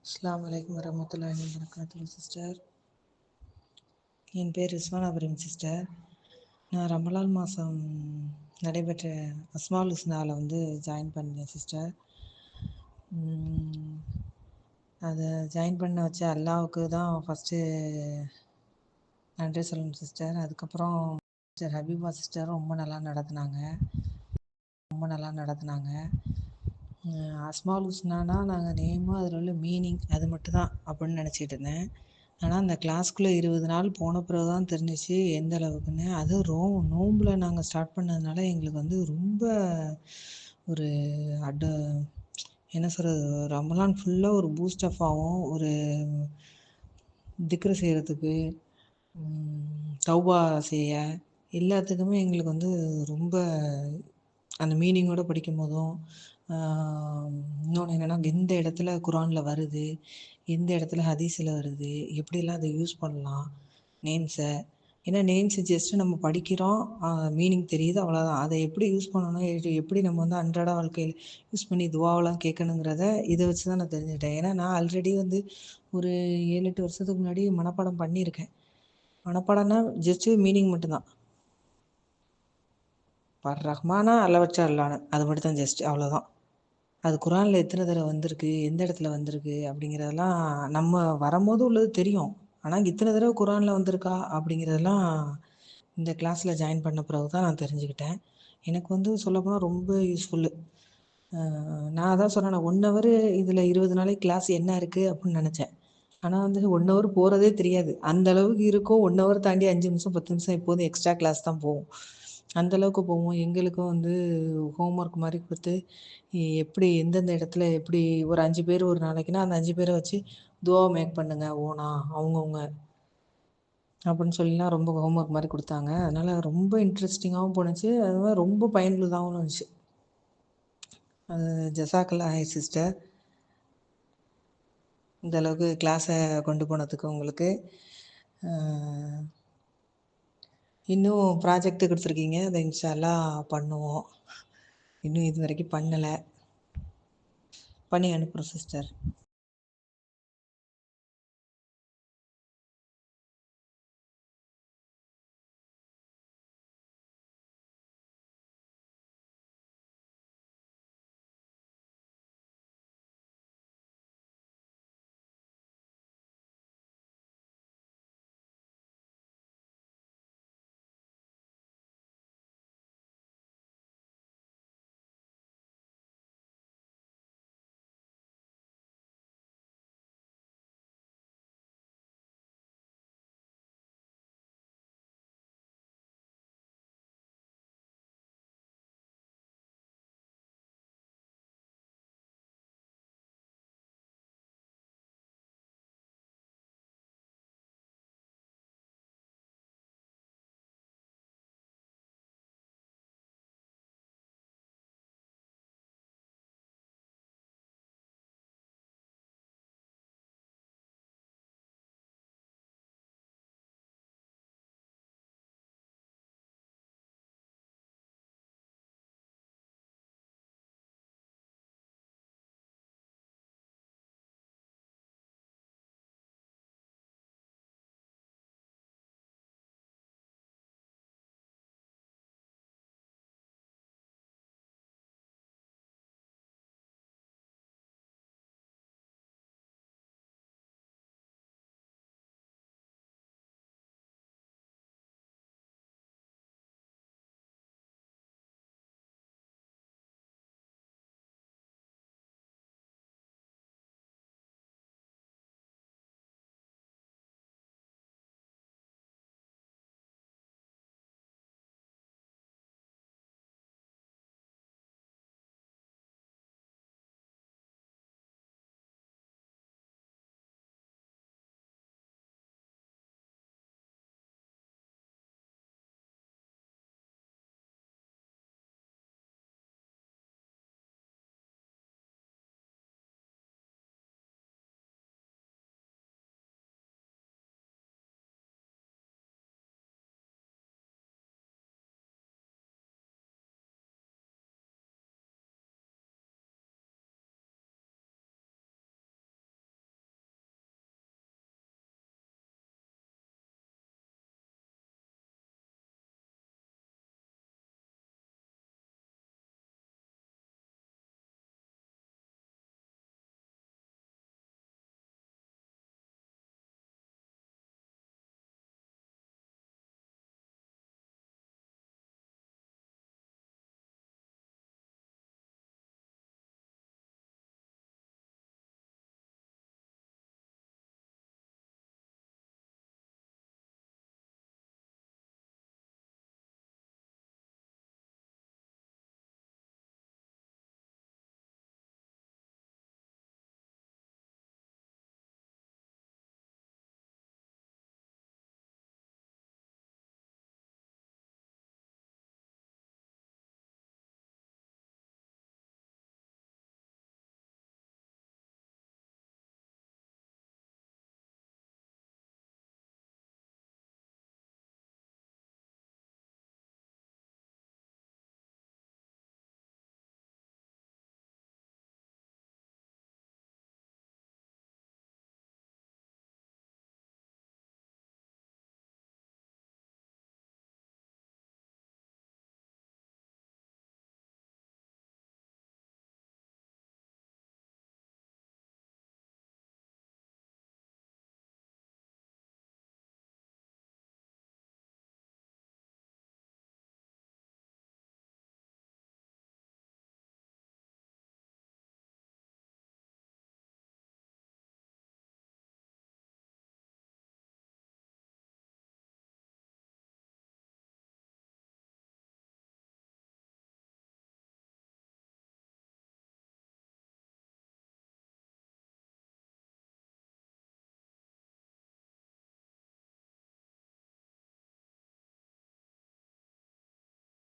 அஸ்ஸலாமு அலைக்கும் வரஹ்மத்துல்லாஹி வபரகாத்துஹு சிஸ்டர். என் பேர் ரிஸ்வானா பரீம் சிஸ்டர். நான் ரமலான் மாதம் நடைபெற்ற அஸ்மால் ஹுஸ்னாவில் ஜாயின் பண்ணேன் சிஸ்டர். அதை ஜாயின் பண்ண வச்ச அல்லாவுக்கு தான் ஃபஸ்ட்டு நன்றி சொல்லணும் சிஸ்டர். அதுக்கப்புறம் சிஸ்டர் ஹபீபா சிஸ்டர் ரொம்ப நல்லா நடத்துனாங்க. அஸ்மால் ஹுஸ்னானா நாங்கள் நேமும் அதில் உள்ள மீனிங் அது மட்டும் தான் அப்படின்னு நினச்சிட்டு இருந்தேன். ஆனால் அந்த கிளாஸ்க்குள்ளே 20 நாள் போன பிறகு தான் தெரிஞ்சிச்சு எந்த அளவுக்குன்னு. அதுவும் நோம்பில் நாங்கள் ஸ்டார்ட் பண்ணதுனால எங்களுக்கு ரொம்ப ஒரு என்ன சொல்கிறது, ரமலான் ஃபுல்லாக ஒரு பூஸ்ட் அப் ஆகும். ஒரு திக்ரு செய்கிறதுக்கு, தௌபா செய்ய எல்லாத்துக்குமே எங்களுக்கு ரொம்ப அந்த மீனிங்கோடு படிக்கும் போதும், இன்னொன்று என்னென்னா எந்த இடத்துல குரானில் வருது, எந்த இடத்துல ஹதீஸில் வருது, எப்படிலாம் அதை யூஸ் பண்ணலாம் நேம்ஸை. ஏன்னா நேம்ஸு ஜஸ்ட்டு நம்ம படிக்கிறோம், மீனிங் தெரியுது, அவ்வளோதான். அதை எப்படி யூஸ் பண்ணணும், எப்படி நம்ம அன்றாட வாழ்க்கையில் யூஸ் பண்ணி துவாவெலாம் கேட்கணுங்கிறத இதை வச்சு தான் நான் தெரிஞ்சுக்கிட்டேன். ஏன்னா நான் ஆல்ரெடி ஒரு 7-8 வருஷத்துக்கு முன்னாடி மனப்பாடம் பண்ணியிருக்கேன். மனப்பாடம்னா ஜஸ்ட்டு மீனிங் மட்டும்தான். ரஹ்மானா அல்லவற்ற அல்லான்னு, அது மட்டும் தான் ஜஸ்ட், அவ்வளோதான். அது குரானில் எத்தனை தடவை வந்திருக்கு, எந்த இடத்துல வந்திருக்கு அப்படிங்கிறதெல்லாம் நம்ம வரும்போது உள்ளது தெரியும். ஆனால் இத்தனை தடவை குரானில் வந்திருக்கா அப்படிங்கிறதெல்லாம் இந்த கிளாஸில் ஜாயின் பண்ண பிறகு தான் நான் தெரிஞ்சுக்கிட்டேன். எனக்கு சொல்லப்போனால் ரொம்ப யூஸ்ஃபுல்லு. நான் அதான் சொன்னேன், 1 ஹவர் இதில் 20 நாளைக்கு கிளாஸ் என்ன இருக்குது அப்படின்னு நினச்சேன். ஆனால் 1 ஹவர் போகிறதே தெரியாது. அந்த அளவுக்கு இருக்கும். 1 ஹவர் தாண்டி 5 நிமிஷம் 10 நிமிஷம் எப்போதும் எக்ஸ்ட்ரா கிளாஸ் தான் போகும். அந்தளவுக்கு போவோம். எங்களுக்கும் ஹோம்ஒர்க் மாதிரி கொடுத்து, எப்படி எந்தெந்த இடத்துல எப்படி ஒரு 5 பேர் ஒரு நாளைக்குன்னா அந்த 5 பேரை வச்சு துவா மேக் பண்ணுங்க ஓனா அவங்கவுங்க அப்படின்னு சொல்லிலாம் ரொம்ப ஹோம்ஒர்க் மாதிரி கொடுத்தாங்க. அதனால் ரொம்ப இன்ட்ரெஸ்டிங்காகவும் போணுச்சு. அது மாதிரி ரொம்ப பயனுள்ளதாகவும் இருந்துச்சு. அது ஜஸாக்கல்லா ஹை சிஸ்டர், இந்த அளவுக்கு கிளாஸை கொண்டு போனதுக்கு உங்களுக்கு. இன்னும் ப்ராஜெக்ட் கொடுத்துருக்கீங்க, அதை இன்ஷா அல்லாஹ் பண்ணுவோம். இன்னும் இது வரைக்கும் பண்ணலை, பண்ணி அனுப்புகிறோம் சிஸ்டர்.